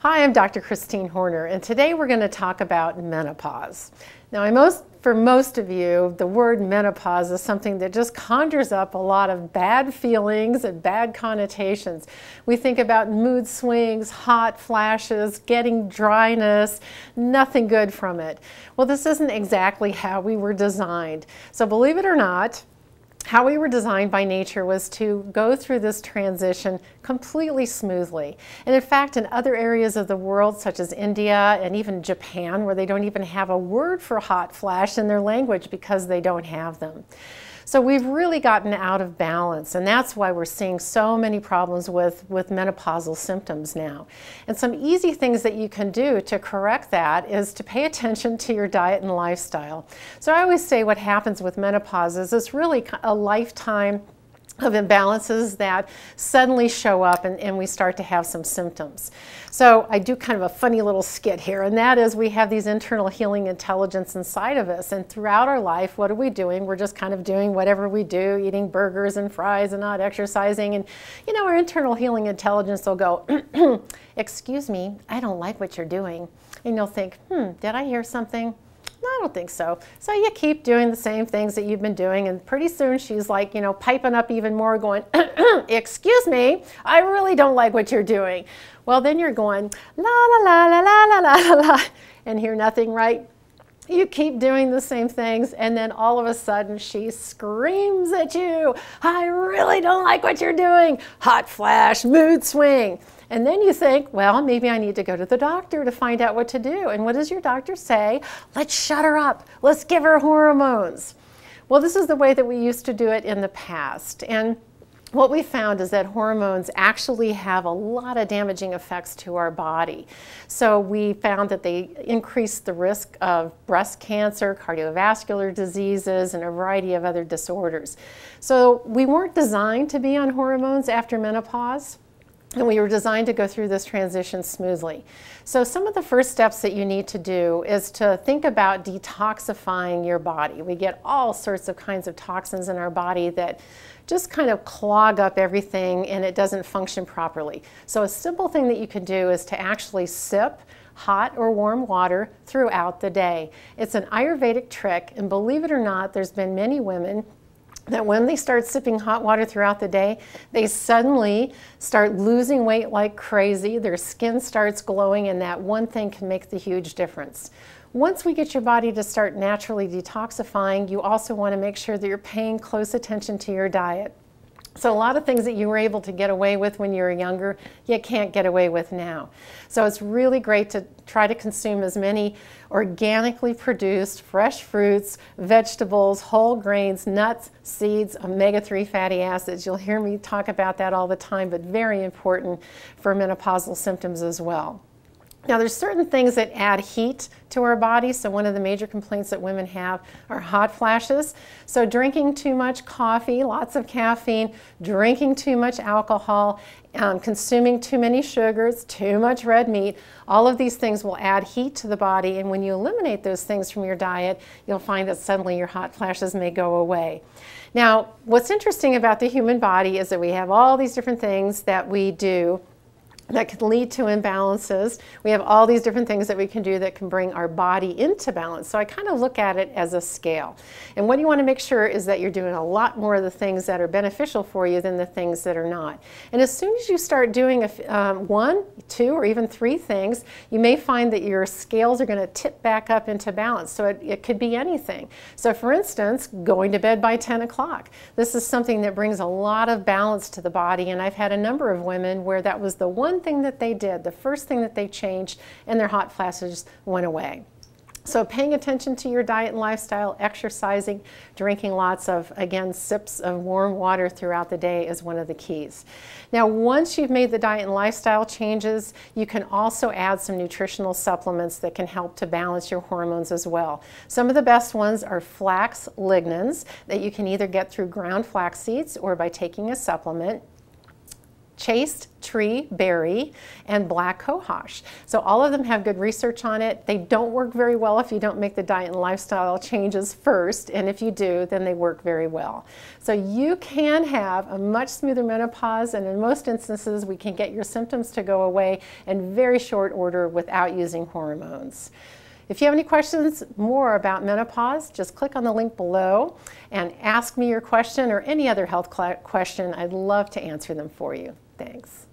Hi, I'm Dr. Christine Horner, and today we're going to talk about menopause. Now, for most of you, the word menopause is something that just conjures up a lot of bad feelings and bad connotations. We think about mood swings, hot flashes, getting dryness, nothing good from it. Well, this isn't exactly how we were designed. So believe it or not, how we were designed by nature was to go through this transition completely smoothly. And in fact, in other areas of the world, such as India and even Japan, where they don't even have a word for hot flash in their language because they don't have them. So we've really gotten out of balance, and that's why we're seeing so many problems with menopausal symptoms now. And some easy things that you can do to correct that is to pay attention to your diet and lifestyle. So I always say what happens with menopause is it's really a lifetime of imbalances that suddenly show up and we start to have some symptoms. So I do kind of a funny little skit here, and that is we have these internal healing intelligence inside of us, and throughout our life, what are we doing? We're just kind of doing whatever we do, eating burgers and fries and not exercising, and you know, our internal healing intelligence will go, excuse me, I don't like what you're doing. And you'll think, did I hear something? No, I don't think so. So you keep doing the same things that you've been doing, and pretty soon she's like, you know, piping up even more going, excuse me, I really don't like what you're doing. Well, then you're going, la la la la la la la la la, and hear nothing, right? You keep doing the same things, and then all of a sudden she screams at you, I really don't like what you're doing. Hot flash, mood swing. And then you think, well, maybe I need to go to the doctor to find out what to do. And what does your doctor say? Let's shut her up. Let's give her hormones. Well, this is the way that we used to do it in the past. And what we found is that hormones actually have a lot of damaging effects to our body. So we found that they increase the risk of breast cancer, cardiovascular diseases, and a variety of other disorders. So we weren't designed to be on hormones after menopause, and we were designed to go through this transition smoothly. So some of the first steps that you need to do is to think about detoxifying your body. We get all sorts of kinds of toxins in our body that just kind of clog up everything and it doesn't function properly. So a simple thing that you can do is to actually sip hot or warm water throughout the day. It's an Ayurvedic trick, and believe it or not, there's been many women that when they start sipping hot water throughout the day, they suddenly start losing weight like crazy, their skin starts glowing, and that one thing can make the huge difference. Once we get your body to start naturally detoxifying, you also want to make sure that you're paying close attention to your diet. So a lot of things that you were able to get away with when you were younger, you can't get away with now. So it's really great to try to consume as many organically produced fresh fruits, vegetables, whole grains, nuts, seeds, omega-3 fatty acids. You'll hear me talk about that all the time, but very important for menopausal symptoms as well. Now, there's certain things that add heat to our body. So one of the major complaints that women have are hot flashes. So drinking too much coffee, lots of caffeine, drinking too much alcohol, consuming too many sugars, too much red meat, all of these things will add heat to the body. And when you eliminate those things from your diet, you'll find that suddenly your hot flashes may go away. Now, what's interesting about the human body is that we have all these different things that we do that can lead to imbalances. We have all these different things that we can do that can bring our body into balance. So I kind of look at it as a scale. And what you want to make sure is that you're doing a lot more of the things that are beneficial for you than the things that are not. And as soon as you start doing one, two, or even three things, you may find that your scales are going to tip back up into balance. So it could be anything. So for instance, going to bed by 10 o'clock. This is something that brings a lot of balance to the body. And I've had a number of women where that was the one thing that they did, the first thing that they changed, and their hot flashes went away. So paying attention to your diet and lifestyle, exercising, drinking lots of, again, sips of warm water throughout the day is one of the keys. Now, once you've made the diet and lifestyle changes, you can also add some nutritional supplements that can help to balance your hormones as well. Some of the best ones are flax lignans that you can either get through ground flax seeds or by taking a supplement. chaste tree berry, and black cohosh. So all of them have good research on it. They don't work very well if you don't make the diet and lifestyle changes first, and if you do, then they work very well. So you can have a much smoother menopause, and in most instances we can get your symptoms to go away in very short order without using hormones. If you have any questions more about menopause, just click on the link below and ask me your question or any other health question. I'd love to answer them for you. Thanks.